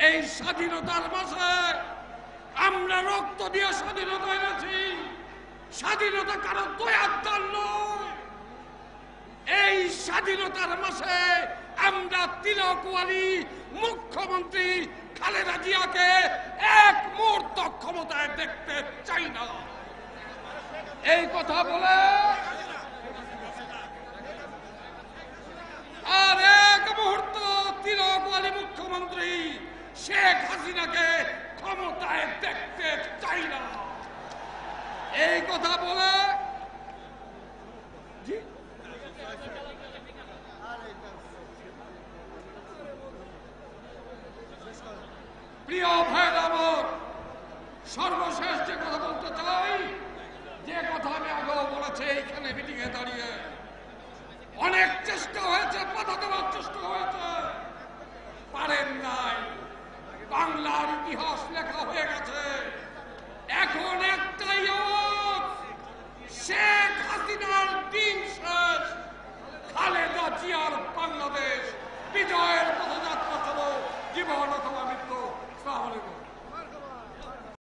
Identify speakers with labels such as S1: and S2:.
S1: এই স্বাধীনতার মাসে আমরা রক্ত দিয়ে স্বাধীনতা এনেছি। স্বাধীনতা কারো দয়ার নয়। এই স্বাধীনতার মাসে আমরা তিলকওয়ালী মুখ্যমন্ত্রী খালেদা জিয়াকে এক মুহূর্ত ক্ষমতায় দেখতে চাই না। এই কথা বলে আর এক মুহূর্ত তিলকওয়ালী মুখ্যমন্ত্রী শেখ হাসিনাকে ক্ষমতায় দেখতে চাই না। এই কথা বলে প্রিয় ভাইরা আমার, সর্বশেষ যে কথা বলতে চাই, যে কথা আমি আগেও বলেছি এইখানে মিটিং এ দাঁড়িয়ে, অনেক চেষ্টা হয়েছে, বাধা দেওয়ার চেষ্টা হয়েছে, পারেন নাই। বাংলার ইতিহাস লেখা হয়ে গেছে। এখন একটাই আওয়াজ, শেখ হাসিনার দিন শেষ, খালেদা জিয়ার বাংলাদেশ বিজয়ের